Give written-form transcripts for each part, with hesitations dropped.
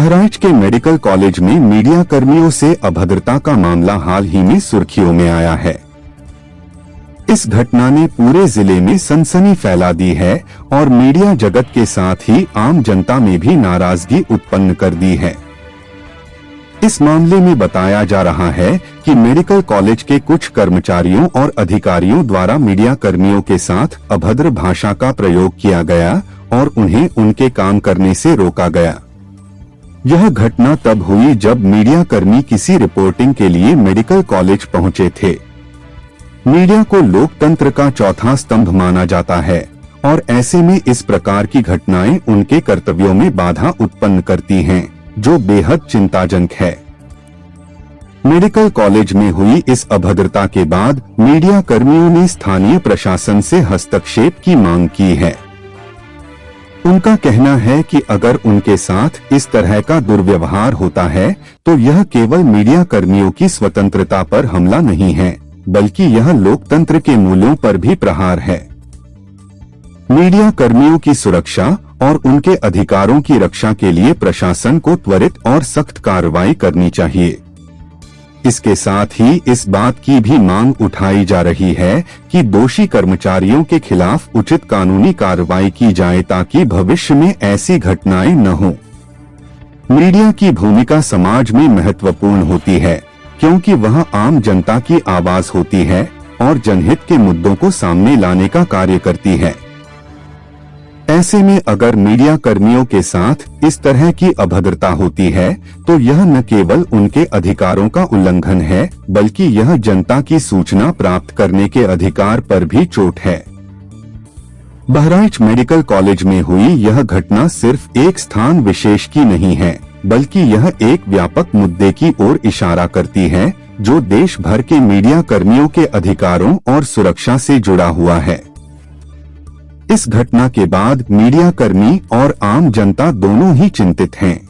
बहराइच के medical college में media कर्मियों से अभद्रता का मामला हाल ही में सुर्खियों में आया है। इस घटना ने पूरे जिले में सनसनी फैला दी है और मीडिया जगत के साथ ही आम जनता में भी नाराजगी उत्पन्न कर दी है। इस मामले में बताया जा रहा है कि मेडिकल कॉलेज के कुछ कर्मचारियों और अधिकारियों द्वारा मीडिया कर्मियों के साथ अभद्र भाषा का प्रयोग किया गया और उन्हें उनके काम करने से रोका गया। यह घटना तब हुई जब मीडिया कर्मी किसी रिपोर्टिंग के लिए मेडिकल कॉलेज पहुंचे थे। मीडिया को लोकतंत्र का चौथा स्तंभ माना जाता है और ऐसे में इस प्रकार की घटनाएं उनके कर्तव्यों में बाधा उत्पन्न करती हैं, जो बेहद चिंताजनक है। मेडिकल कॉलेज में हुई इस अभद्रता के बाद मीडिया कर्मियों ने स्थानीय प्रशासन से हस्तक्षेप की मांग की है। उनका कहना है कि अगर उनके साथ इस तरह का दुर्व्यवहार होता है तो यह केवल मीडिया कर्मियों की स्वतंत्रता पर हमला नहीं है, बल्कि यह लोकतंत्र के मूल्यों पर भी प्रहार है। मीडिया कर्मियों की सुरक्षा और उनके अधिकारों की रक्षा के लिए प्रशासन को त्वरित और सख्त कार्रवाई करनी चाहिए। इसके साथ ही इस बात की भी मांग उठाई जा रही है कि दोषी कर्मचारियों के खिलाफ उचित कानूनी कार्रवाई की जाए ताकि भविष्य में ऐसी घटनाएं न हो। मीडिया की भूमिका समाज में महत्वपूर्ण होती है क्योंकि वह आम जनता की आवाज होती है और जनहित के मुद्दों को सामने लाने का कार्य करती है। ऐसे में अगर मीडिया कर्मियों के साथ इस तरह की अभद्रता होती है तो यह न केवल उनके अधिकारों का उल्लंघन है, बल्कि यह जनता की सूचना प्राप्त करने के अधिकार पर भी चोट है। बहराइच मेडिकल कॉलेज में हुई यह घटना सिर्फ एक स्थान विशेष की नहीं है, बल्कि यह एक व्यापक मुद्दे की ओर इशारा करती है जो देश भर के मीडिया कर्मियों के अधिकारों और सुरक्षा से जुड़ा हुआ है। इस घटना के बाद मीडिया कर्मी और आम जनता दोनों ही चिंतित हैं।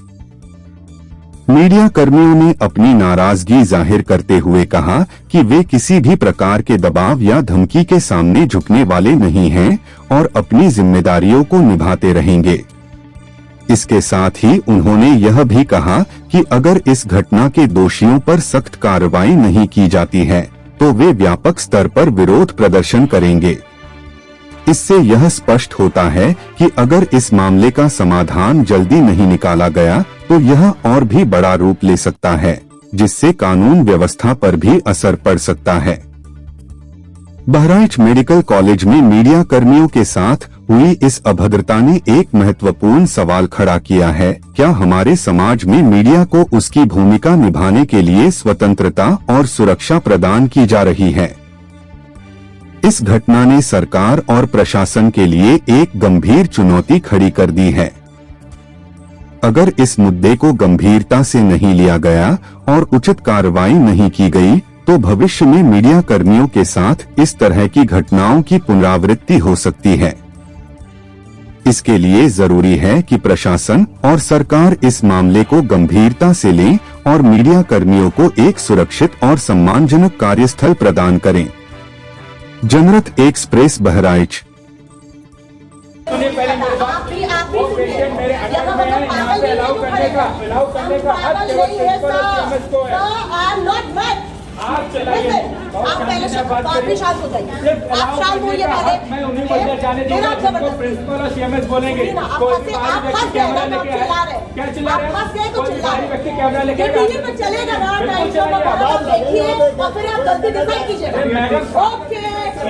मीडिया कर्मियों ने अपनी नाराजगी जाहिर करते हुए कहा कि वे किसी भी प्रकार के दबाव या धमकी के सामने झुकने वाले नहीं हैं और अपनी जिम्मेदारियों को निभाते रहेंगे। इसके साथ ही उन्होंने यह भी कहा कि अगर इस घटना के दोषियों पर सख्त कार्रवाई नहीं की जाती है तो वे व्यापक स्तर पर विरोध प्रदर्शन करेंगे। इससे यह स्पष्ट होता है कि अगर इस मामले का समाधान जल्दी नहीं निकाला गया तो यह और भी बड़ा रूप ले सकता है, जिससे कानून व्यवस्था पर भी असर पड़ सकता है। बहराइच मेडिकल कॉलेज में मीडिया कर्मियों के साथ हुई इस अभद्रता ने एक महत्वपूर्ण सवाल खड़ा किया है। क्या हमारे समाज में मीडिया को उसकी भूमिका निभाने के लिए स्वतंत्रता और सुरक्षा प्रदान की जा रही है? इस घटना ने सरकार और प्रशासन के लिए एक गंभीर चुनौती खड़ी कर दी है। अगर इस मुद्दे को गंभीरता से नहीं लिया गया और उचित कार्रवाई नहीं की गई तो भविष्य में मीडिया कर्मियों के साथ इस तरह की घटनाओं की पुनरावृत्ति हो सकती है। इसके लिए जरूरी है कि प्रशासन और सरकार इस मामले को गंभीरता से लें और मीडिया कर्मियों को एक सुरक्षित और सम्मानजनक कार्यस्थल प्रदान करें। जनरत एक्सप्रेस बहराइच। आप चलाइए, आप पहले शांत हो जाइए। आप शांत होइए पहले। मैं उन्हीं को जाने दूंगा जिनको प्रिंसिपल और सीएमएस बोलेंगे। कोई बाहरी व्यक्ति कैमरा लेके आए, क्या चिल्ला रहे हैं? कोई बाहरी व्यक्ति कैमरा लेके आए, टीवी पे चलेगा ना, टाइम शो का आप देखिए और फिर आप गलती डिसाइड कीजिए। ओके,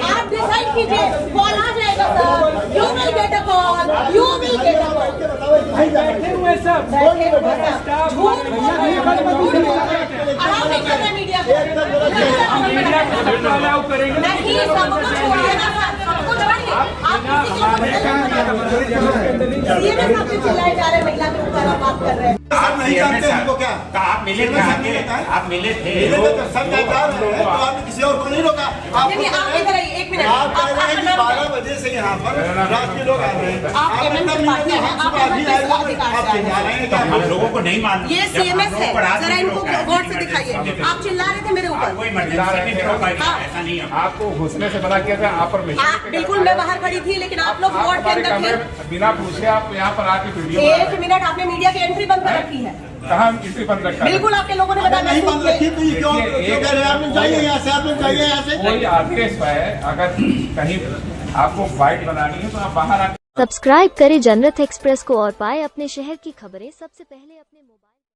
आप डिसाइड कीजिए, कॉल आ जाएगा sir. You will get a call, you will get a call. भाई बैठे हुए सब, झूठ आराम नहीं कर रहे मीडिया को। नहीं, सबको छोड़िए ना, सबको छोड़िए। आप चिल्लाए जा रहे, महिला के ऊपर आप बात कर रहे हैं। आप नहीं जानते हमको क्या? आप मिले थे, आप मिले थे। सब जानते हैं, तो आपने किसी और को नहीं रोका। आप इधर आइए, एक मिनट। आप 12 बजे से यहाँ पर राष्ट्रीय लोग आ रहे हैं। आप एमएनसी पार्टी हैं, आप एमएनसी का अधिकार आप से चिल्ला आए रहे हैं। हैं क्या? हम लोगों को नहीं मालूम। ये सीएमएस है, जरा इनको गौर से दिखाइए। आप चिल्ला रहे थे मेरे ऊपर। कोई इमरजेंसी में रोका गया, ऐसा नहीं है। आपको घुसने से मना किया था, आप परमिशन बिल्कुल मैं बाहर खड़ी थी, लेकिन आप लोग वार्ड के अंदर थे। बिना पूछे आप यहाँ पर आके वीडियो एक मिनट, आपने मीडिया की एंट्री बंद कर रखी है। कहा एंट्री बंद रखा है? बिल्कुल आपके लोगों ने बताया। नहीं बंद रखी तो ये क्यों कह रहे हैं? आप लोग जाइए यहाँ से, आप लोग जाइए यहाँ से। कोई आदेश है, अगर कहीं आपको फाइट बनानी है तो आप बाहर आके सब्सक्राइब करें जनरत एक्सप्रेस को और पाए अपने शहर की खबरें सबसे पहले अपने मोबाइल